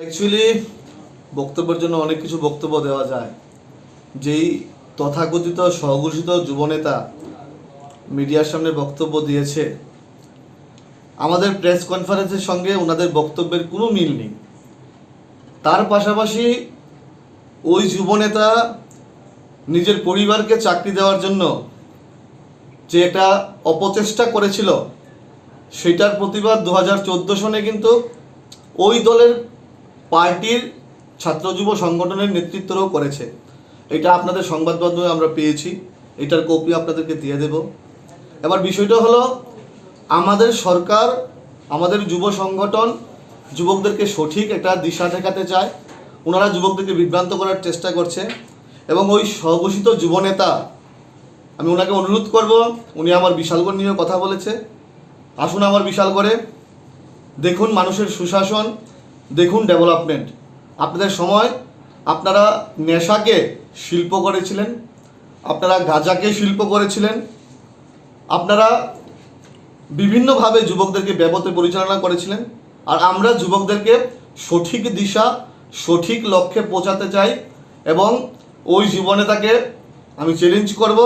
Actually বক্তব্যের জন্য অনেক কিছু বক্তব্য দেওয়া যায়। যেই তথাকথিত স্বঘোষিত যুবনেতা মিডিয়ার সামনে বক্তব্য দিয়েছে, আমাদের প্রেস কনফারেন্সের সঙ্গে ওনাদের বক্তব্যের কোনো মিল নেই। তার পাশাপাশি ওই যুবনেতা নিজের পরিবারকে চাকরি দেওয়ার জন্য যে একটা অপচেষ্টা করেছিল, সেটার প্রতিবাদ 2014 সনে কিন্তু ওই দলের পার্টির ছাত্র যুব সংগঠনের নেতৃত্বরাও করেছে। এটা আপনাদের সংবাদ মাধ্যমে আমরা পেয়েছি, এটার কপি আপনাদেরকে দিয়ে দেব। এবার বিষয়টা হলো, আমাদের সরকার আমাদের যুব সংগঠন যুবকদেরকে সঠিক একটা দিশা দেখাতে চায়। ওনারা যুবকদেরকে বিভ্রান্ত করার চেষ্টা করছে এবং ওই স্বঘোষিত যুবনেতা, আমি ওনাকে অনুরোধ করব, উনি আমার বিশালগড় নিয়ে কথা বলেছে, আসুন আমার বিশালগড়ে, দেখুন মানুষের সুশাসন, দেখুন ডেভেলপমেন্ট। আপনাদের সময় আপনারা নেশাকে শিল্প করেছিলেন, আপনারা গাঁজাকে শিল্প করেছিলেন, আপনারা বিভিন্নভাবে যুবকদেরকে ব্যবতে পরিচালনা করেছিলেন। আর আমরা যুবকদেরকে সঠিক দিশা, সঠিক লক্ষ্যে পৌঁছাতে চাই এবং ওই যুবনেতাকে আমি চ্যালেঞ্জ করব,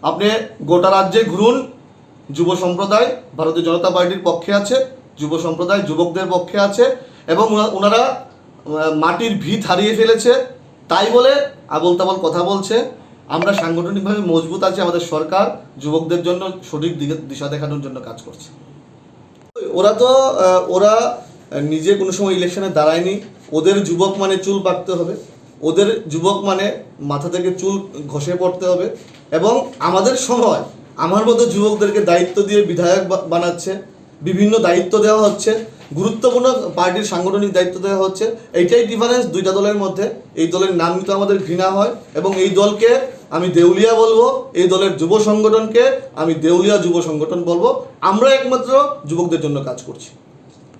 আপনি গোটা রাজ্যে ঘুরুন। যুব সম্প্রদায় ভারতীয় জনতা পার্টির পক্ষে আছে, যুব সম্প্রদায় যুবকদের পক্ষে আছে এবং ওনারা মাটির ভিত হারিয়ে ফেলেছে, তাই বলে আবোল তাবোল কথা বলছে। আমরা সাংগঠনিকভাবে মজবুত আছি, আমাদের সরকার যুবকদের জন্য সঠিক দিশা দেখানোর জন্য কাজ করছে। ওরা নিজে কোনো সময় ইলেকশনে দাঁড়ায়নি। ওদের যুবক মানে চুল পাকতে হবে, ওদের যুবক মানে মাথা থেকে চুল ঘষে পড়তে হবে এবং আমাদের সময় আমার মতো যুবকদেরকে দায়িত্ব দিয়ে বিধায়ক বানাচ্ছে, বিভিন্ন দায়িত্ব দেওয়া হচ্ছে, গুরুত্বপূর্ণ পার্টির সাংগঠনিক দায়িত্ব দেওয়া হচ্ছে। এইটাই ডিফারেন্স দুইটা দলের মধ্যে। এই দলের নাম তো আমাদের ঘৃণা হয় এবং এই দলকে আমি দেউলিয়া বলবো, এই দলের যুব সংগঠনকে আমি দেউলিয়া যুব সংগঠন বলবো। আমরা একমাত্র যুবকদের জন্য কাজ করছি।